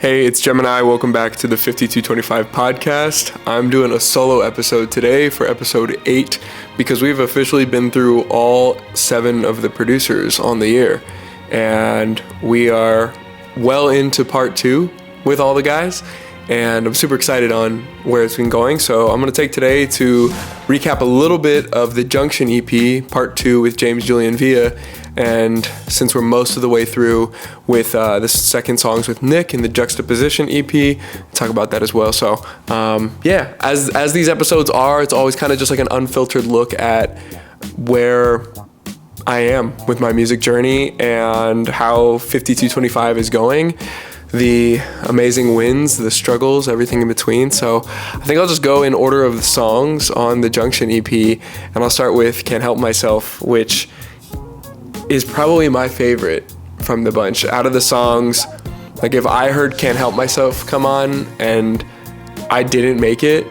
Hey, it's Gemini. Welcome back to the 5225 podcast. I'm doing a solo episode today for episode 8 because we've officially been through all 7 of the producers on the year. And we are well into part 2 with all the guys. And I'm super excited on where it's been going. So I'm going to take today to recap a little bit of the Djunction EP, part 2 with James Julian Villa. And since we're most of the way through with the second songs with Nick in the Juxtaposition EP, talk about that as well. So as these episodes are, it's always kind of just like an unfiltered look at where I am with my music journey and how 5225 is going. The amazing wins, the struggles, everything in between. So I think I'll just go in order of the songs on the Djunction EP, and I'll start with Can't Help Myself, which is probably my favorite from the bunch. Out of the songs, like if I heard Can't Help Myself come on and I didn't make it,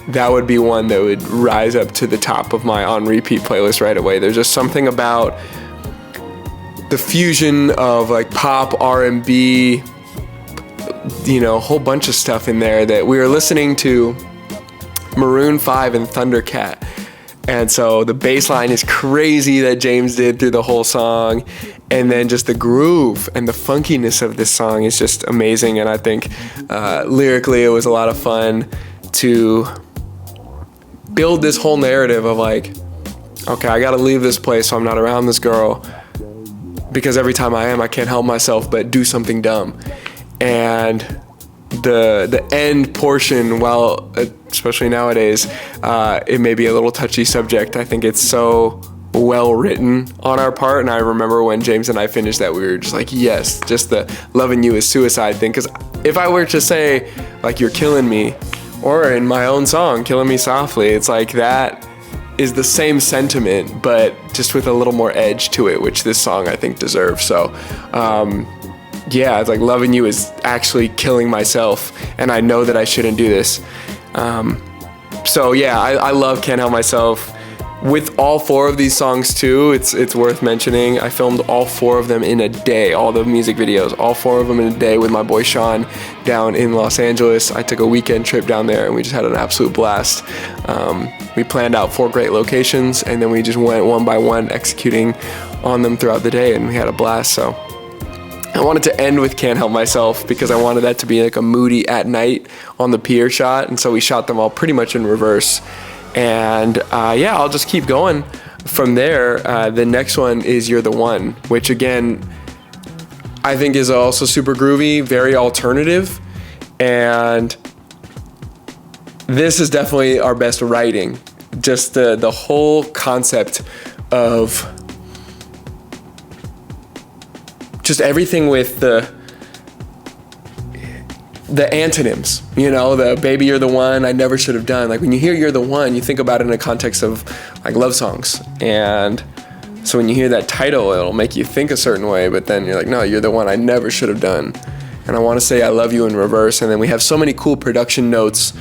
that would be one that would rise up to the top of my on repeat playlist right away. There's just something about the fusion of like pop, R&B, a whole bunch of stuff in there that we were listening to Maroon 5 and Thundercat. And so the bass line is crazy that James did through the whole song. And then just the groove and the funkiness of this song is just amazing. And I think lyrically it was a lot of fun to build this whole narrative of like, okay, I gotta leave this place so I'm not around this girl, because every time I am, I can't help myself but do something dumb. And the end portion, while especially nowadays, it may be a little touchy subject, I think it's so well written on our part. And I remember when James and I finished that, we were just like, yes, just the loving you is suicide thing. Because if I were to say like you're killing me, or in my own song Killing Me Softly, it's like that is the same sentiment but just with a little more edge to it, which this song I think deserves. So it's like loving you is actually killing myself, and I know that I shouldn't do this. I love Can't Help Myself. With all 4 of these songs too, it's worth mentioning, I filmed all 4 of them in a day, all the music videos, all 4 of them in a day with my boy Sean down in Los Angeles. I took a weekend trip down there and we just had an absolute blast. We planned out 4 great locations and then we just went one by one executing on them throughout the day, and we had a blast. So I wanted to end with Can't Help Myself because I wanted that to be like a moody at night on the pier shot, and so we shot them all pretty much in reverse. And I'll just keep going from there. The next one is You're the One, which again, I think is also super groovy, very alternative. And this is definitely our best writing. Just the whole concept of just everything with the antonyms, the baby you're the one, I never should have done. Like when you hear You're the One, you think about it in a context of like love songs. And so when you hear that title, it'll make you think a certain way, but then you're like, no, you're the one I never should have done. And I want to say I love you in reverse. And then we have so many cool production notes,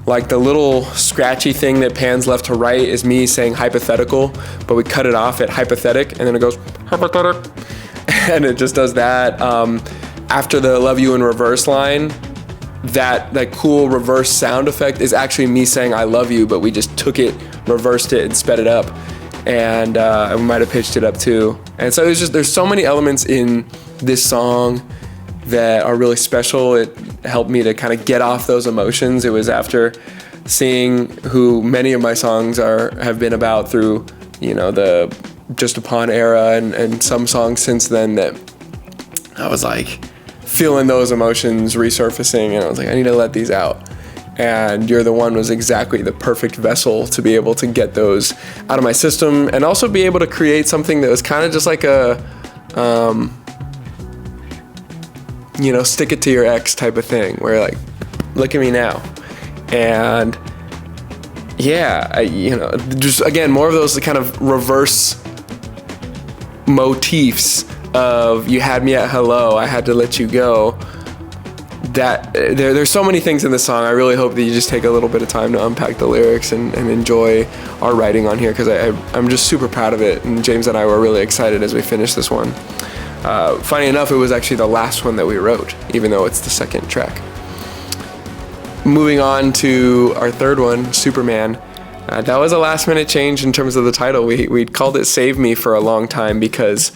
like the little scratchy thing that pans left to right is me saying hypothetical, but we cut it off at hypothetic, and then it goes hypothetic. And it just does that. After the love you in reverse line, that cool reverse sound effect is actually me saying I love you, but we just took it, reversed it, and sped it up. And we might have pitched it up too. And so there's so many elements in this song that are really special. It helped me to kind of get off those emotions. It was after seeing who many of my songs have been about through, the Just Upon era and some songs since then, that I was like feeling those emotions resurfacing, and I was like, I need to let these out. And You're the One was exactly the perfect vessel to be able to get those out of my system, and also be able to create something that was kind of just like a stick it to your ex type of thing, where like, look at me now. And just again, more of those kind of reverse motifs of you had me at hello, I had to let you go. That there's so many things in this song. I really hope that you just take a little bit of time to unpack the lyrics and enjoy our writing on here, because I'm just super proud of it, and James and I were really excited as we finished this one. Funny enough, it was actually the last one that we wrote, even though it's the second track. Moving on to our third one, Superman. That was a last minute change in terms of the title. We called it Save Me for a long time because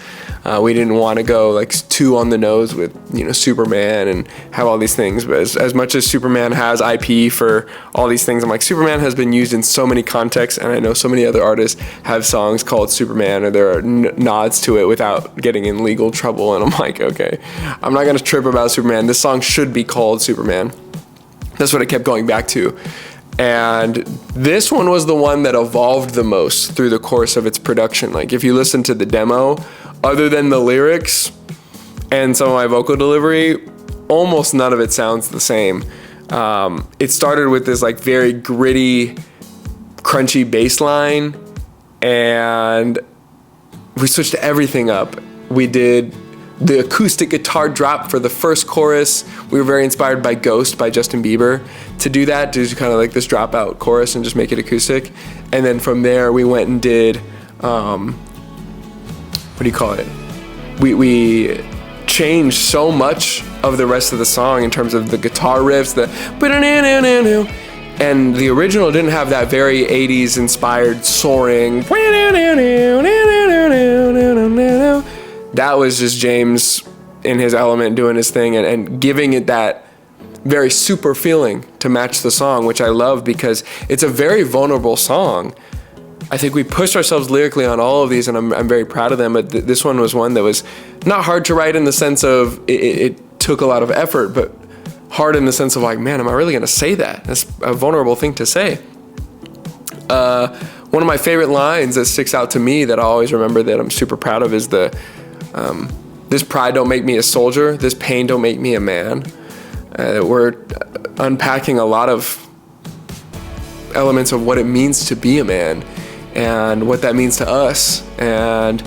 we didn't want to go like too on the nose with, Superman and have all these things. But as much as Superman has IP for all these things, I'm like, Superman has been used in so many contexts, and I know so many other artists have songs called Superman, or there are nods to it without getting in legal trouble. And I'm like, okay, I'm not going to trip about Superman. This song should be called Superman. That's what I kept going back to. And this one was the one that evolved the most through the course of its production. Like, if you listen to the demo, other than the lyrics and some of my vocal delivery, almost none of it sounds the same. It started with this like very gritty, crunchy bass line, and we switched everything up. We did the acoustic guitar drop for the first chorus. We were very inspired by Ghost by Justin Bieber to do that, to kind of like this dropout chorus and just make it acoustic. And then from there we went and did, we changed so much of the rest of the song in terms of the guitar riffs, and the original didn't have that very 80s inspired soaring. That was just James in his element doing his thing and giving it that very super feeling to match the song, which I love because it's a very vulnerable song. I think we pushed ourselves lyrically on all of these, and I'm very proud of them, but this one was one that was not hard to write in the sense of it took a lot of effort, but hard in the sense of like, man, am I really going to say that? That's a vulnerable thing to say. One of my favorite lines that sticks out to me that I always remember that I'm super proud of is this pride don't make me a soldier, this pain don't make me a man. We're unpacking a lot of elements of what it means to be a man and what that means to us and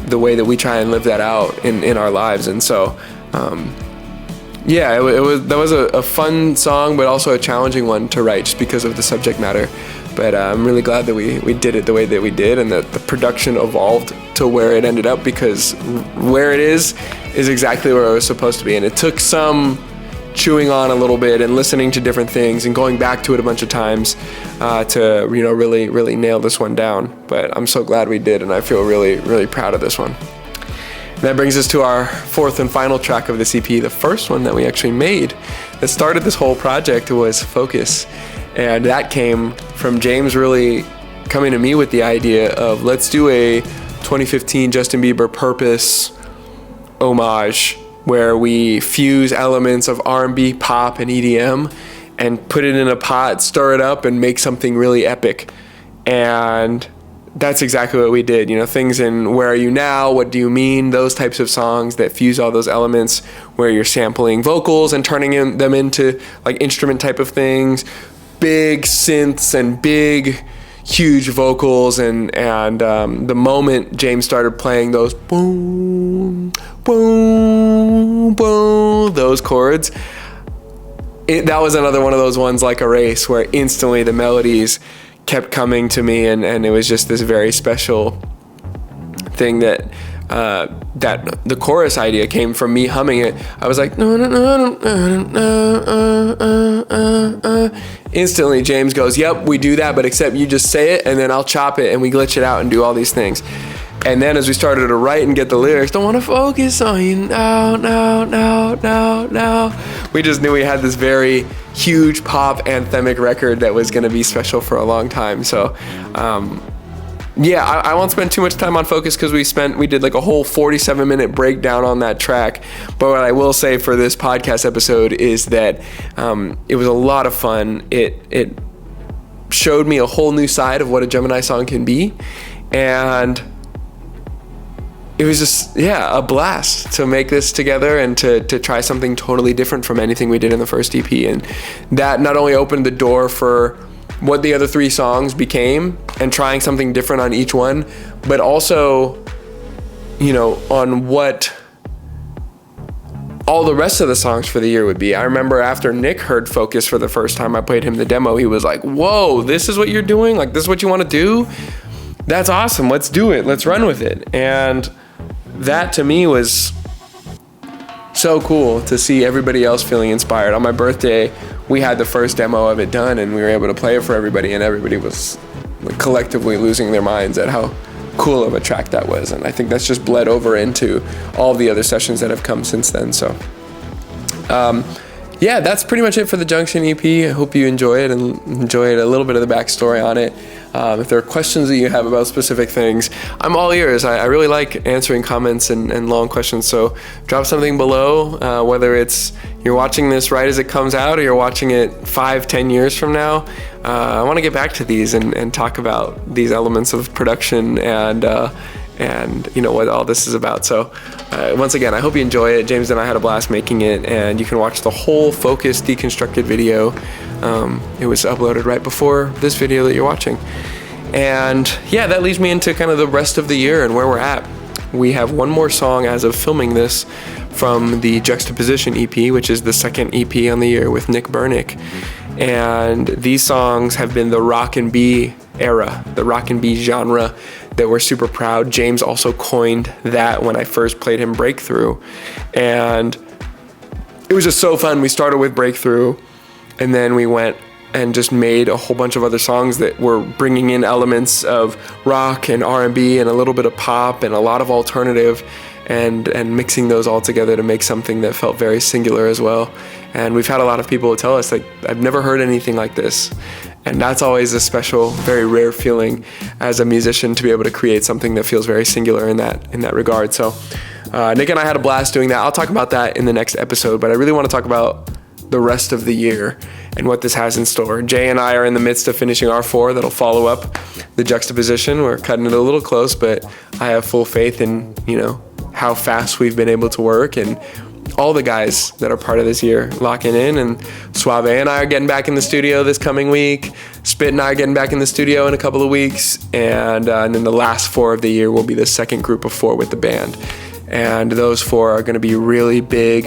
the way that we try and live that out in our lives. And so, that was a fun song, but also a challenging one to write just because of the subject matter. But I'm really glad that we did it the way that we did, and that the production evolved to where it ended up, because where it is exactly where it was supposed to be. And it took some chewing on a little bit and listening to different things and going back to it a bunch of times to really, really nail this one down. But I'm so glad we did, and I feel really, really proud of this one. And that brings us to our fourth and final track of this EP. The first one that we actually made that started this whole project was Focus. And that came from James really coming to me with the idea of, let's do a 2015 Justin Bieber Purpose homage where we fuse elements of R&B, pop, and EDM and put it in a pot, stir it up, and make something really epic. And that's exactly what we did. Things in Where Are You Now, What Do You Mean, those types of songs that fuse all those elements where you're sampling vocals and turning them into like instrument type of things. Big synths and big, huge vocals, and the moment James started playing those boom, boom, boom, those chords, that was another one of those ones like a race where instantly the melodies kept coming to me, and it was just this very special thing that the chorus idea came from me humming it. I was like, no, no, no, no. Instantly James goes, yep, we do that, but except you just say it and then I'll chop it and we glitch it out and do all these things. And then as we started to write and get the lyrics, don't want to focus on you, no, no, no, no, no. We just knew we had this very huge pop anthemic record that was going to be special for a long time. So, I won't spend too much time on Focus because we did like a whole 47-minute breakdown on that track. But what I will say for this podcast episode is that it was a lot of fun. It showed me a whole new side of what a Gemini song can be, and it was just a blast to make this together and to try something totally different from anything we did in the first EP. And that not only opened the door for what the other three songs became and trying something different on each one, but also, on what all the rest of the songs for the year would be. I remember after Nick heard Focus for the first time, I played him the demo. He was like, whoa, this is what you're doing? Like, this is what you want to do? That's awesome. Let's do it. Let's run with it. And that to me was so cool to see everybody else feeling inspired. On my birthday, we had the first demo of it done, and we were able to play it for everybody, and everybody was collectively losing their minds at how cool of a track that was. And I think that's just bled over into all the other sessions that have come since then. So yeah, that's pretty much it for the Djunction EP. I hope you enjoy it and enjoyed a little bit of the backstory on it. If there are questions that you have about specific things, I'm all ears. I really like answering comments and long questions, so drop something below, whether it's you're watching this right as it comes out or you're watching it 5-10 years from now. I want to get back to these and talk about these elements of production and what all this is about. So once again, I hope you enjoy it. James and I had a blast making it, and you can watch the whole Focus Deconstructed video. It was uploaded right before this video that you're watching. And yeah, that leads me into kind of the rest of the year and where we're at. We have one more song as of filming this from the Juxtaposition EP, which is the second EP on the year with Nick Burnick. And these songs have been the rock and B era, the rock and B genre that we're super proud. James also coined that when I first played him Breakthrough. And it was just so fun. We started with Breakthrough, and then we went and just made a whole bunch of other songs that were bringing in elements of rock and R&B and a little bit of pop and a lot of alternative, and mixing those all together to make something that felt very singular as well. And we've had a lot of people tell us, like, I've never heard anything like this. And that's always a special, very rare feeling as a musician, to be able to create something that feels very singular in that regard. So Nick and I had a blast doing that. I'll talk about that in the next episode, but I really want to talk about the rest of the year and what this has in store. Jay and I are in the midst of finishing our 4 that'll follow up the Juxtaposition. We're cutting it a little close, but I have full faith in, how fast we've been able to work, and all the guys that are part of this year locking in. And Suave and I are getting back in the studio this coming week. Spit and I are getting back in the studio in a couple of weeks. And then the last 4 of the year will be the second group of 4 with the band. And those 4 are going to be really big.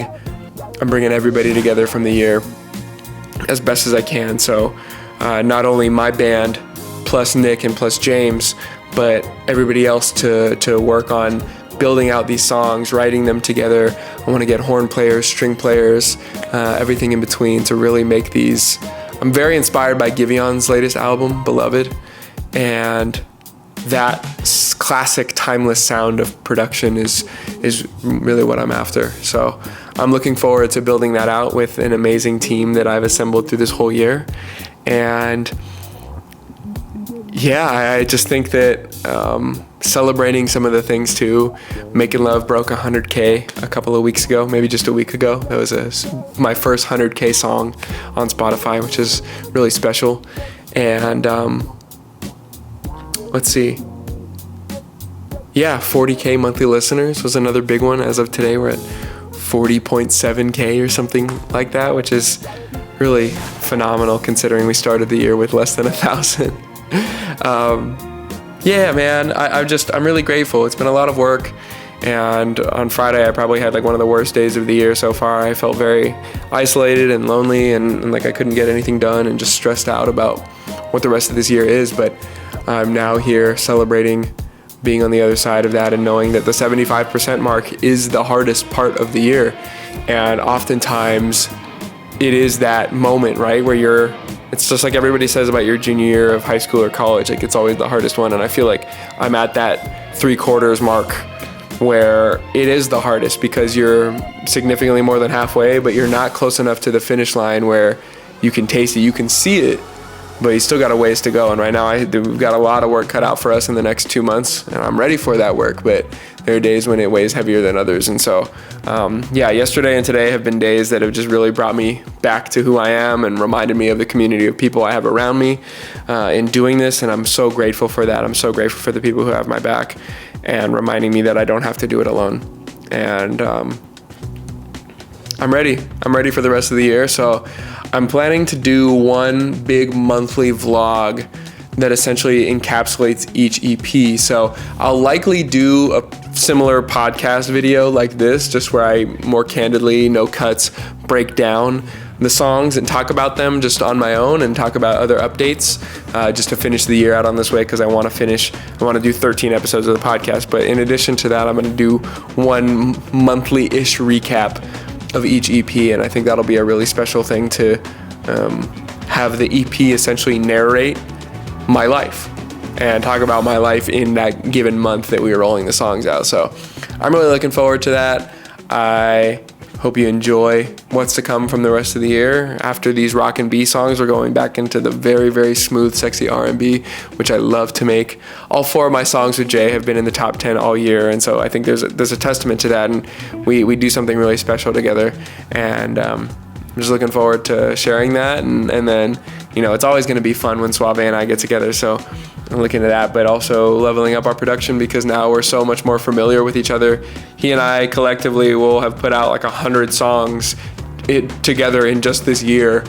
I'm bringing everybody together from the year as best as I can. So not only my band plus Nick and plus James, but everybody else to work on building out these songs, writing them together. I want to get horn players, string players, everything in between to really make these. I'm very inspired by Givion's latest album, Beloved, and that classic, timeless sound of production is really what I'm after. So I'm looking forward to building that out with an amazing team that I've assembled through this whole year. And yeah, I just think that celebrating some of the things too. Making Love broke 100K a couple of weeks ago, maybe just a week ago. That was my first 100K song on Spotify, which is really special. And let's see. Yeah, 40K monthly listeners was another big one. As of today, we're at 40.7K or something like that, which is really phenomenal considering we started the year with less than 1,000. Yeah, man, I'm really grateful. It's been a lot of work, and on Friday I probably had like one of the worst days of the year so far. I felt very isolated and lonely and like I couldn't get anything done and just stressed out about what the rest of this year is, but I'm now here celebrating being on the other side of that and knowing that the 75% mark is the hardest part of the year. And oftentimes it is that moment, right, where it's just like everybody says about your junior year of high school or college, like it's always the hardest one. And I feel like I'm at that 3/4 mark where it is the hardest because you're significantly more than halfway, but you're not close enough to the finish line where you can taste it, you can see it, but you still got a ways to go. And right now we've got a lot of work cut out for us in the next 2 months, and I'm ready for that work, but there are days when it weighs heavier than others. And so, yesterday and today have been days that have just really brought me back to who I am and reminded me of the community of people I have around me in doing this. And I'm so grateful for that. I'm so grateful for the people who have my back and reminding me that I don't have to do it alone. And I'm ready. I'm ready for the rest of the year. So I'm planning to do one big monthly vlog that essentially encapsulates each EP. So I'll likely do a similar podcast video like this, just where I more candidly, no cuts, break down the songs and talk about them just on my own and talk about other updates, just to finish the year out on this way, because I want to do 13 episodes of the podcast. But in addition to that, I'm going to do one monthly-ish recap of each EP, and I think that'll be a really special thing to have the EP essentially narrate my life and talk about my life in that given month that we were rolling the songs out. So I'm really looking forward to that. I hope you enjoy what's to come from the rest of the year. After these rock and B songs, we're going back into the very, very smooth, sexy R&B, which I love to make. All 4 of my songs with Jay have been in the top 10 all year, and so I think there's a testament to that, and we do something really special together. And I'm just looking forward to sharing that, and then, you know, it's always going to be fun when Suave and I get together, so I'm looking at that, but also leveling up our production because now we're so much more familiar with each other. He and I collectively will have put out like 100 songs together in just this year,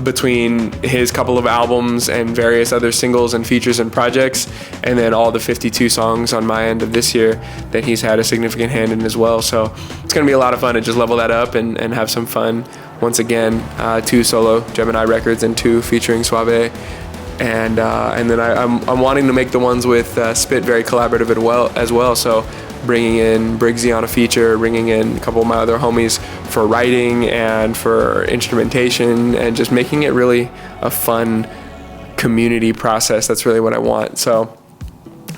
between his couple of albums and various other singles and features and projects, and then all the 52 songs on my end of this year that he's had a significant hand in as well. So it's going to be a lot of fun to just level that up and have some fun. Once again, 2 solo Gemini records and 2 featuring Suave. And then I'm wanting to make the ones with Spit very collaborative as well. So bringing in Briggsy on a feature, bringing in a couple of my other homies for writing and for instrumentation, and just making it really a fun community process. That's really what I want. So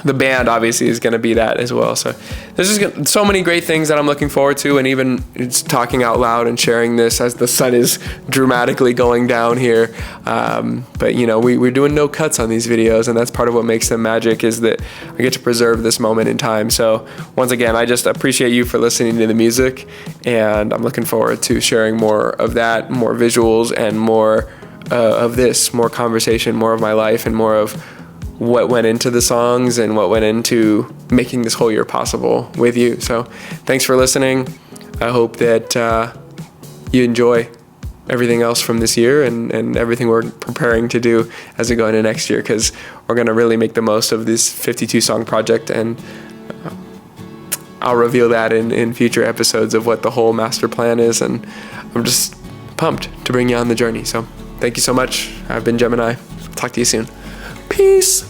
the band obviously is going to be that as well. So there's just so many great things that I'm looking forward to, and even it's talking out loud and sharing this as the sun is dramatically going down here. But you know, we're doing no cuts on these videos, and that's part of what makes them magic, is that I get to preserve this moment in time. So once again, I just appreciate you for listening to the music, and I'm looking forward to sharing more of that, more visuals, and more of this, more conversation, more of my life, and more of what went into the songs and what went into making this whole year possible with you. So thanks for listening. I hope that you enjoy everything else from this year and everything we're preparing to do as we go into next year, because we're going to really make the most of this 52 song project, and I'll reveal that in future episodes of what the whole master plan is, and I'm just pumped to bring you on the journey. So thank you so much. I've been Gemini. Talk to you soon. Peace.